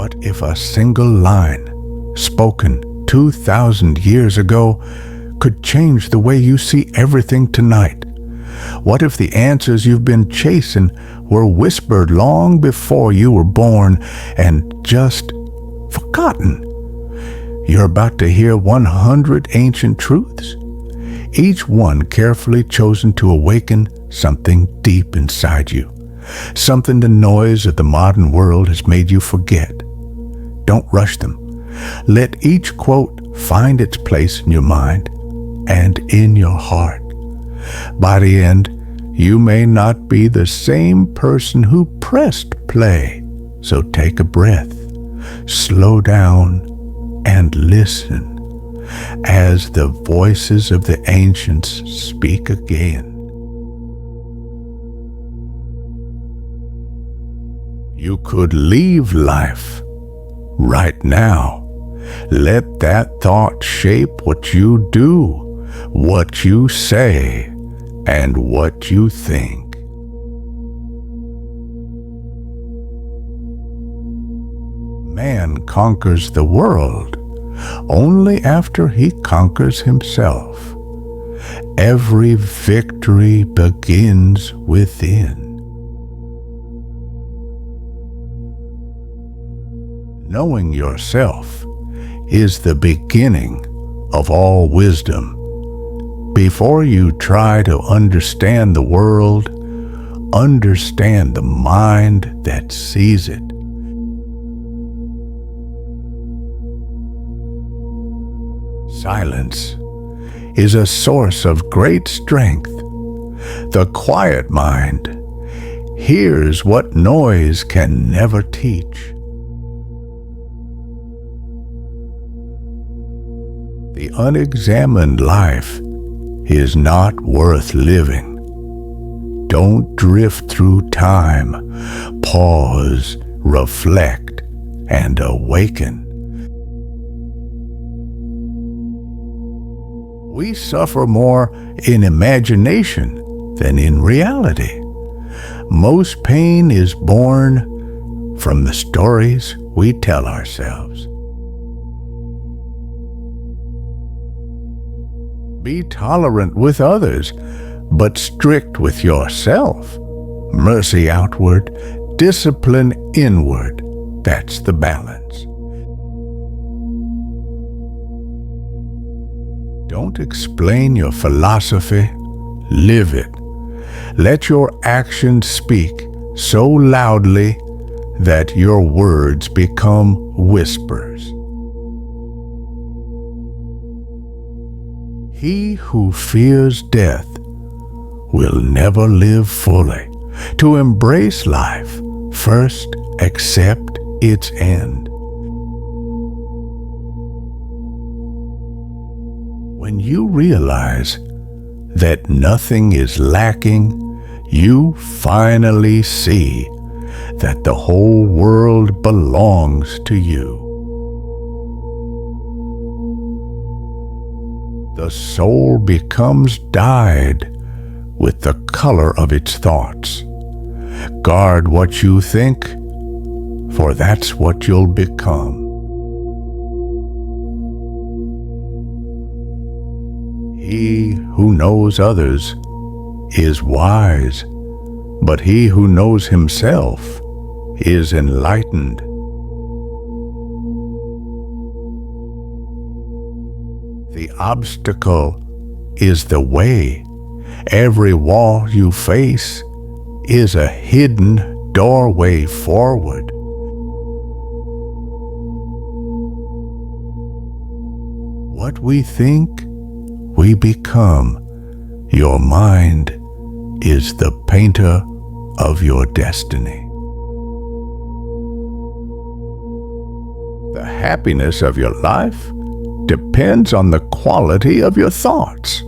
What if a single line, spoken 2,000 years ago, could change the way you see everything tonight? What if the answers you've been chasing were whispered long before you were born and just forgotten? You're about to hear 100 ancient truths, each one carefully chosen to awaken something deep inside you, something the noise of the modern world has made you forget. Don't rush them. Let each quote find its place in your mind and in your heart. By the end, you may not be the same person who pressed play. So take a breath, slow down, and listen as the voices of the ancients speak again. You could leave life right now. Let that thought shape what you do, what you say, and what you think. Man conquers the world only after he conquers himself. Every victory begins within. Knowing yourself is the beginning of all wisdom. Before you try to understand the world, understand the mind that sees it. Silence is a source of great strength. The quiet mind hears what noise can never teach. The unexamined life is not worth living. Don't drift through time. Pause, reflect, and awaken. We suffer more in imagination than in reality. Most pain is born from the stories we tell ourselves. Be tolerant with others, but strict with yourself. Mercy outward, discipline inward. That's the balance. Don't explain your philosophy, live it. Let your actions speak so loudly that your words become whispers. He who fears death will never live fully. To embrace life, first accept its end. When you realize that nothing is lacking, you finally see that the whole world belongs to you. The soul becomes dyed with the color of its thoughts. Guard what you think, for that's what you'll become. He who knows others is wise, but he who knows himself is enlightened. The obstacle is the way. Every wall you face is a hidden doorway forward. What we think, we become. Your mind is the painter of your destiny. The happiness of your life depends on the quality of your thoughts.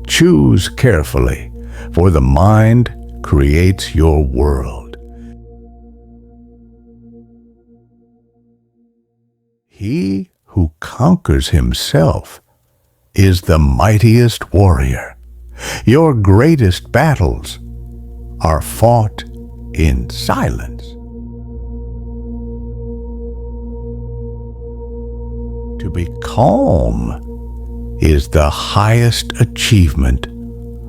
Choose carefully, for the mind creates your world. He who conquers himself is the mightiest warrior. Your greatest battles are fought in silence. be calm is the highest achievement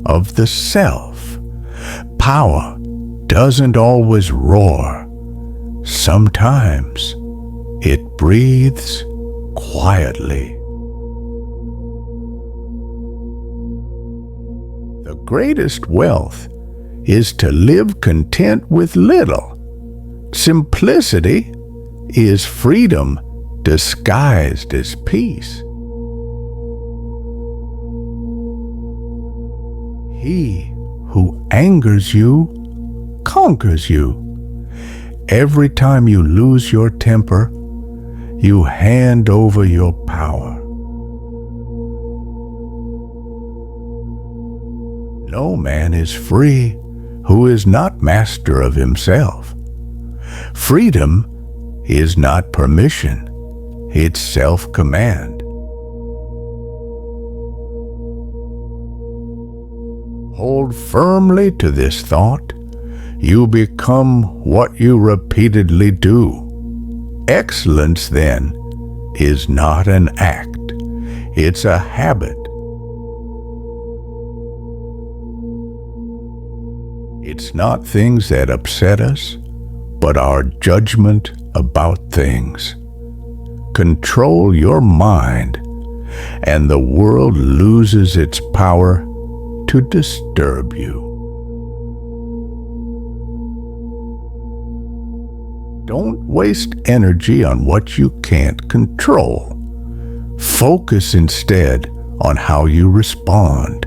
of the self. Power doesn't always roar. Sometimes it breathes quietly. The greatest wealth is to live content with little. Simplicity is freedom disguised as peace. He who angers you conquers you. Every time you lose your temper, you hand over your power. No man is free who is not master of himself. Freedom is not permission, it's self-command. Hold firmly to this thought. You become what you repeatedly do. Excellence, then, is not an act. It's a habit. It's not things that upset us, but our judgment about things. Control your mind, and the world loses its power to disturb you. Don't waste energy on what you can't control. Focus instead on how you respond.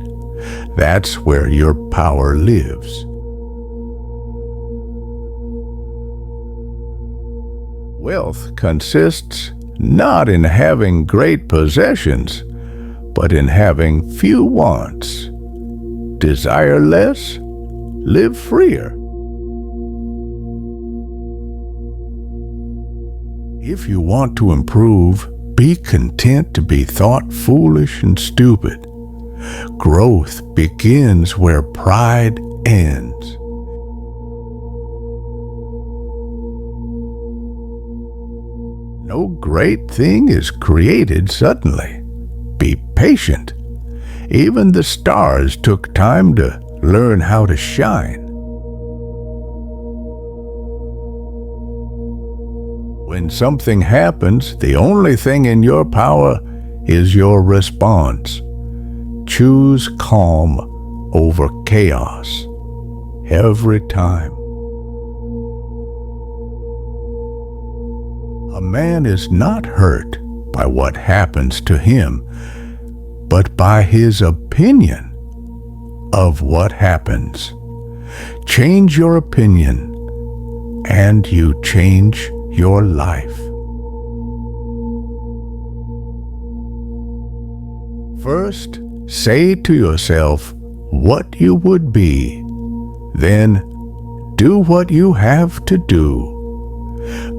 That's where your power lives. Wealth consists not in having great possessions, but in having few wants. Desire less, live freer. If you want to improve, be content to be thought foolish and stupid. Growth begins where pride ends. No great thing is created suddenly. Be patient. Even the stars took time to learn how to shine. When something happens, the only thing in your power is your response. Choose calm over chaos every time. A man is not hurt by what happens to him, but by his opinion of what happens. Change your opinion, and you change your life. First, say to yourself what you would be. Then, do what you have to do.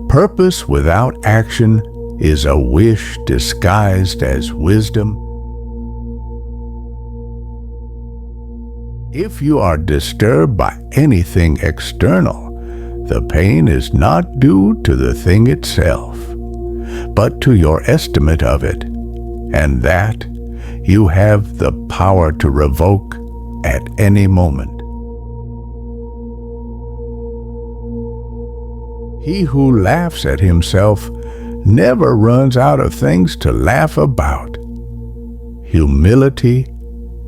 Purpose without action is a wish disguised as wisdom. If you are disturbed by anything external, the pain is not due to the thing itself, but to your estimate of it, and that you have the power to revoke at any moment. He who laughs at himself never runs out of things to laugh about. Humility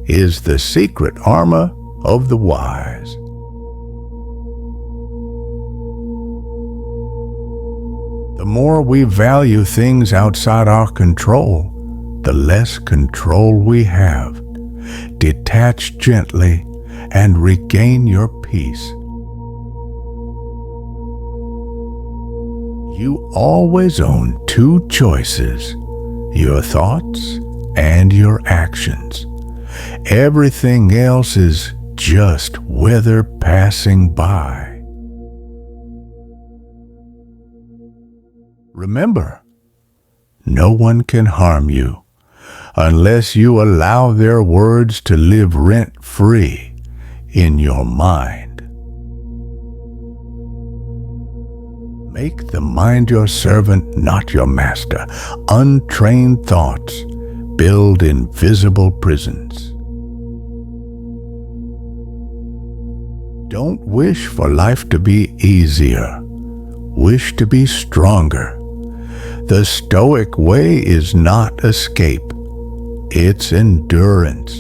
is the secret armor of the wise. The more we value things outside our control, the less control we have. Detach gently and regain your peace. You always own two choices, your thoughts and your actions. Everything else is just weather passing by. Remember, no one can harm you unless you allow their words to live rent-free in your mind. Make the mind your servant, not your master. Untrained thoughts build invisible prisons. Don't wish for life to be easier. Wish to be stronger. The Stoic way is not escape. It's endurance.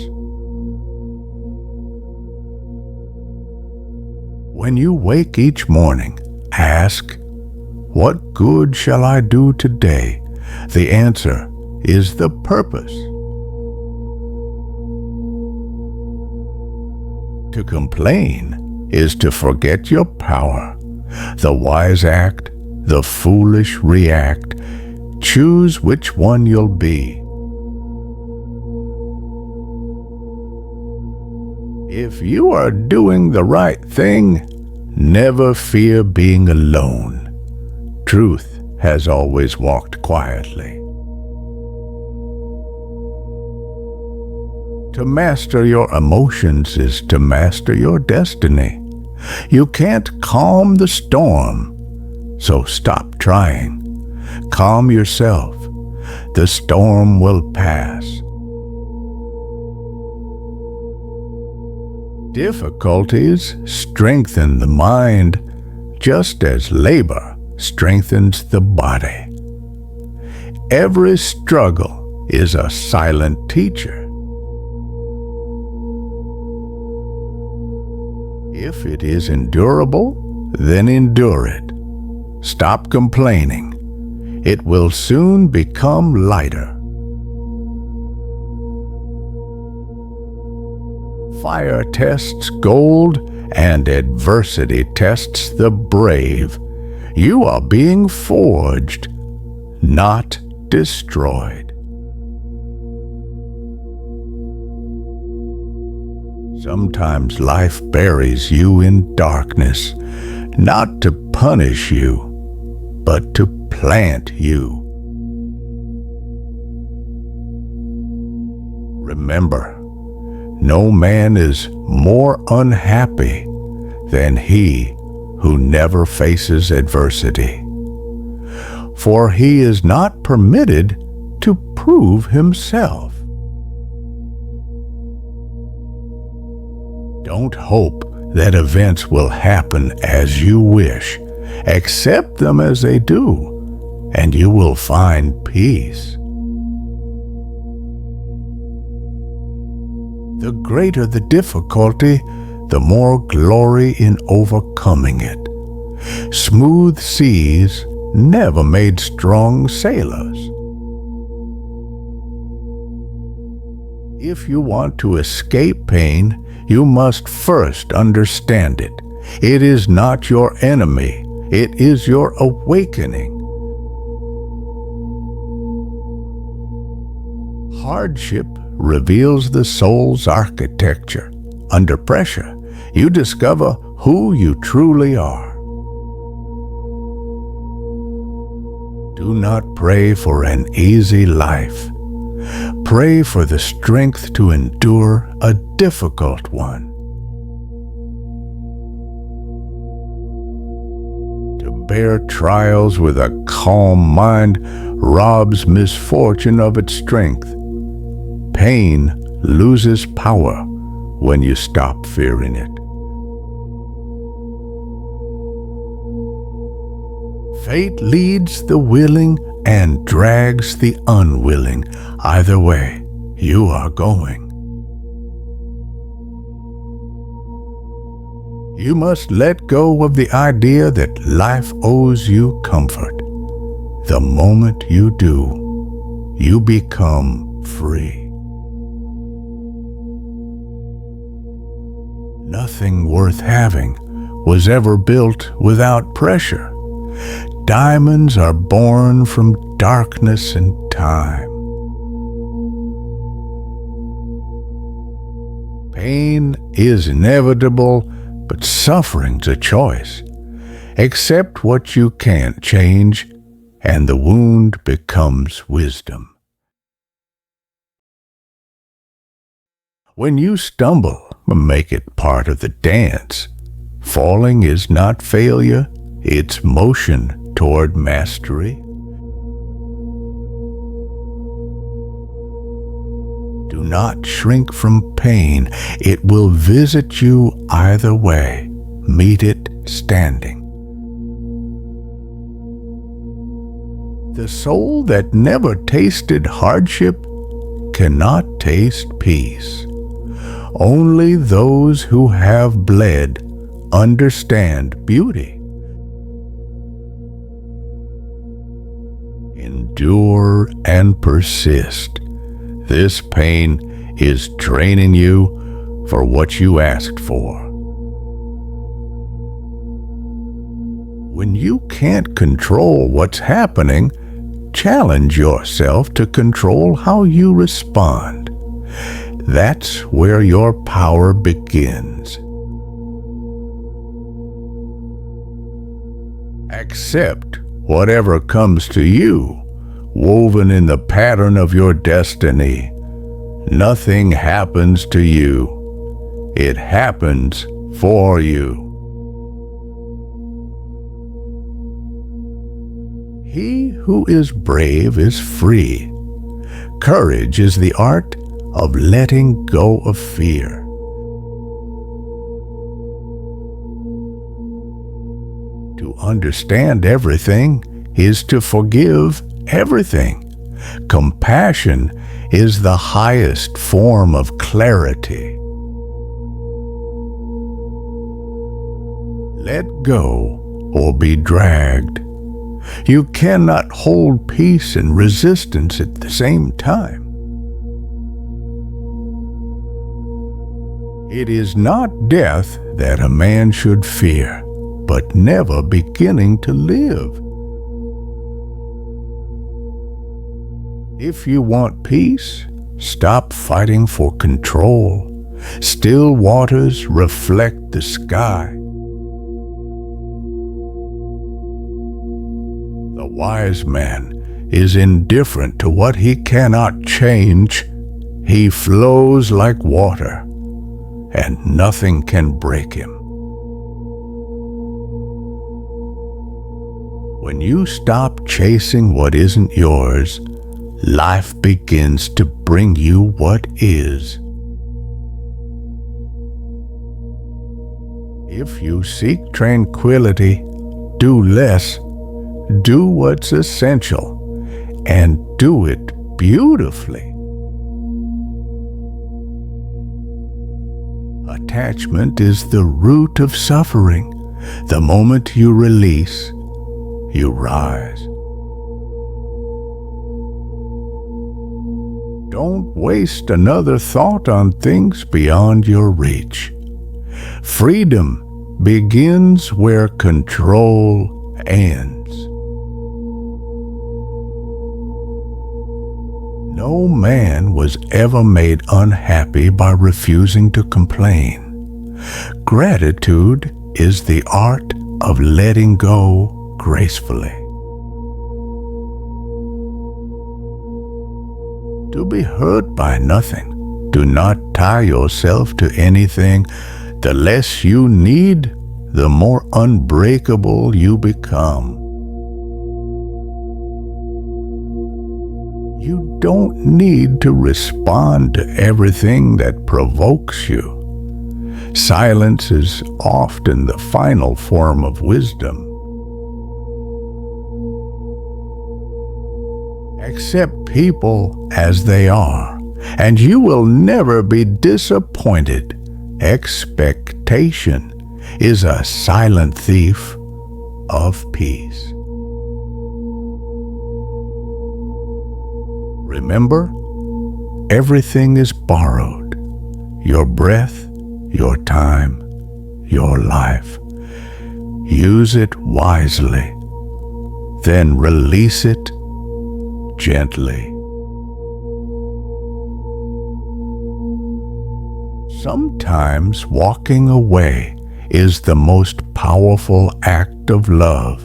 When you wake each morning, ask, "What good shall I do today?" The answer is the purpose. To complain is to forget your power. The wise act, the foolish react. Choose which one you'll be. If you are doing the right thing, never fear being alone. Truth has always walked quietly. To master your emotions is to master your destiny. You can't calm the storm, so stop trying. Calm yourself. The storm will pass. Difficulties strengthen the mind, just as labor strengthens the body. Every struggle is a silent teacher. If it is endurable, then endure it. Stop complaining. It will soon become lighter. Fire tests gold, and adversity tests the brave. You are being forged, not destroyed. Sometimes life buries you in darkness, not to punish you, but to plant you. Remember, no man is more unhappy than he who never faces adversity, for he is not permitted to prove himself. Don't hope that events will happen as you wish. Accept them as they do, and you will find peace. The greater the difficulty, the more glory in overcoming it. Smooth seas never made strong sailors. If you want to escape pain, you must first understand it. It is not your enemy. It is your awakening. Hardship reveals the soul's architecture. Under pressure, you discover who you truly are. Do not pray for an easy life. Pray for the strength to endure a difficult one. To bear trials with a calm mind robs misfortune of its strength. Pain loses power when you stop fearing it. Fate leads the willing and drags the unwilling. Either way, you are going. You must let go of the idea that life owes you comfort. The moment you do, you become free. Nothing worth having was ever built without pressure. Diamonds are born from darkness and time. Pain is inevitable, but suffering's a choice. Accept what you can't change, and the wound becomes wisdom. When you stumble, make it part of the dance. Falling is not failure, it's motion toward mastery. Do not shrink from pain. It will visit you either way. Meet it standing. The soul that never tasted hardship cannot taste peace. Only those who have bled understand beauty. Endure and persist. This pain is training you for what you asked for. When you can't control what's happening, challenge yourself to control how you respond. That's where your power begins. Accept whatever comes to you, woven in the pattern of your destiny. Nothing happens to you. It happens for you. He who is brave is free. Courage is the art of letting go of fear. To understand everything is to forgive everything. Compassion is the highest form of clarity. Let go or be dragged. You cannot hold peace and resistance at the same time. It is not death that a man should fear, but never beginning to live. If you want peace, stop fighting for control. Still waters reflect the sky. The wise man is indifferent to what he cannot change. He flows like water, and nothing can break him. When you stop chasing what isn't yours, life begins to bring you what is. If you seek tranquility, do less. Do what's essential, and do it beautifully. Attachment is the root of suffering. The moment you release, you rise. Don't waste another thought on things beyond your reach. Freedom begins where control ends. No man was ever made unhappy by refusing to complain. Gratitude is the art of letting go gracefully. To be hurt by nothing. Do not tie yourself to anything. The less you need, the more unbreakable you become. You don't need to respond to everything that provokes you. Silence is often the final form of wisdom. Accept people as they are, and you will never be disappointed. Expectation is a silent thief of peace. Remember, everything is borrowed. Your breath, your time, your life. Use it wisely, then release it gently. Sometimes walking away is the most powerful act of love.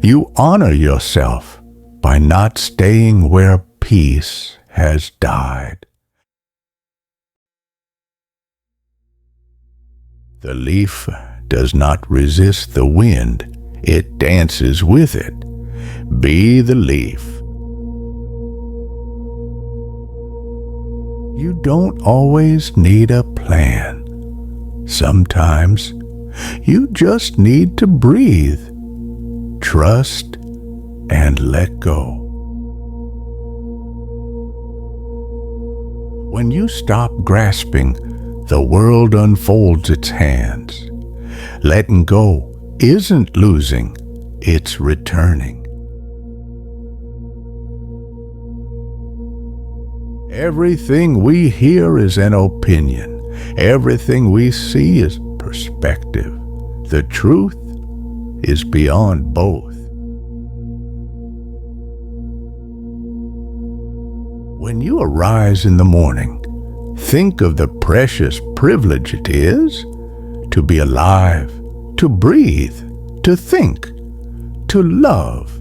You honor yourself by not staying where peace has died. The leaf does not resist the wind. it dances with it. Be the leaf. You don't always need a plan. Sometimes you just need to breathe, trust, and let go. When you stop grasping, the world unfolds its hands. Letting go isn't losing, it's returning. Everything we hear is an opinion. Everything we see is perspective. The truth is beyond both. When you arise in the morning, think of the precious privilege it is to be alive, to breathe, to think, to love.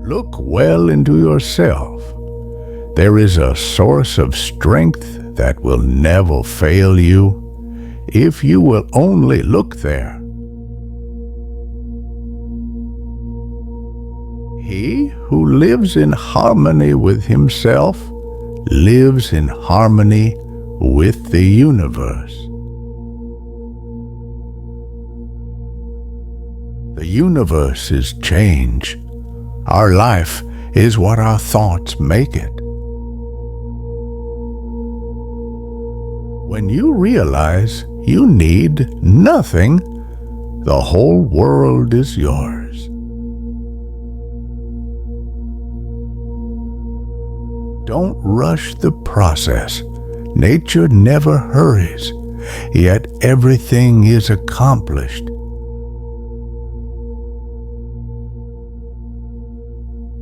Look well into yourself. There is a source of strength that will never fail you if you will only look there. He who lives in harmony with himself lives in harmony with the universe. The universe is change. Our life is what our thoughts make it. When you realize you need nothing, the whole world is yours. Don't rush the process. Nature never hurries, yet everything is accomplished.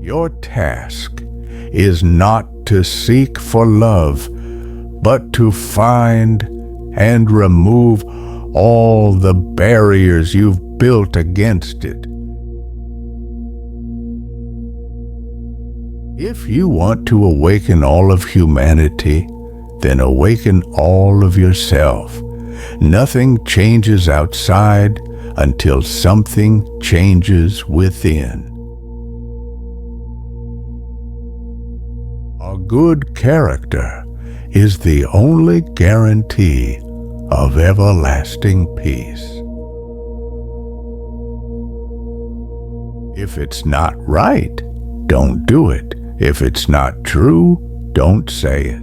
Your task is not to seek for love, but to find and remove all the barriers you've built against it. If you want to awaken all of humanity, then awaken all of yourself. Nothing changes outside until something changes within. A good character is the only guarantee of everlasting peace. If it's not right, don't do it. If it's not true, don't say it.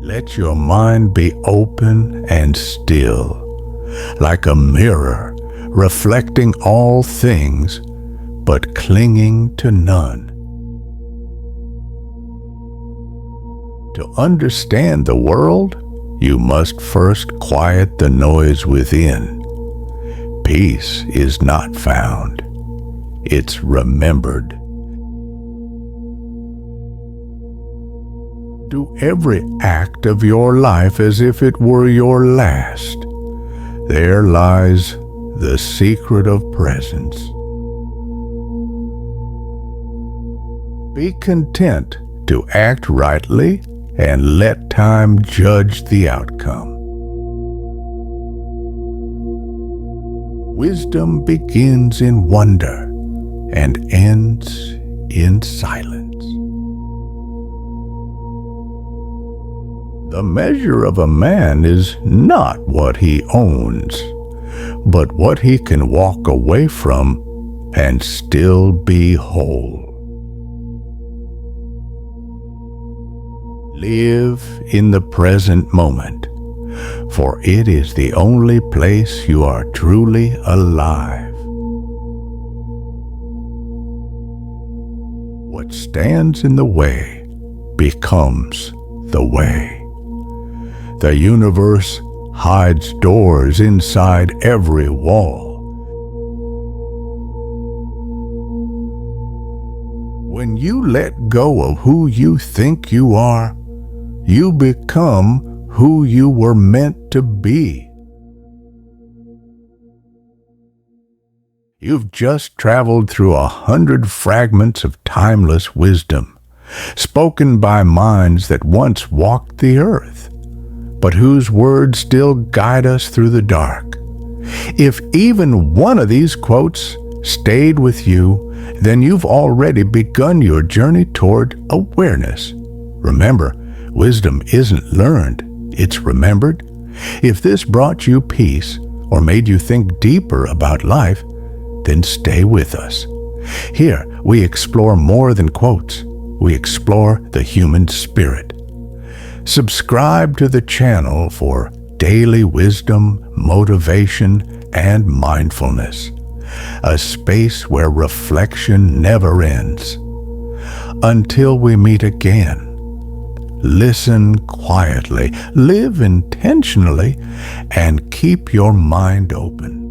Let your mind be open and still, like a mirror reflecting all things, but clinging to none. To understand the world, you must first quiet the noise within. Peace is not found, it's remembered. Do every act of your life as if it were your last. There lies the secret of presence. Be content to act rightly and let time judge the outcome. Wisdom begins in wonder and ends in silence. The measure of a man is not what he owns, but what he can walk away from and still be whole. Live in the present moment, for it is the only place you are truly alive. What stands in the way becomes the way. The universe hides doors inside every wall. When you let go of who you think you are, you become who you were meant to be. You've just traveled through 100 fragments of timeless wisdom. spoken by minds that once walked the earth, but whose words still guide us through the dark. If even one of these quotes stayed with you, then you've already begun your journey toward awareness. Remember, wisdom isn't learned, it's remembered. If this brought you peace or made you think deeper about life, then stay with us. Here, we explore more than quotes. We explore the human spirit. Subscribe to the channel for daily wisdom, motivation, and mindfulness. A space where reflection never ends. Until we meet again, listen quietly, live intentionally, and keep your mind open.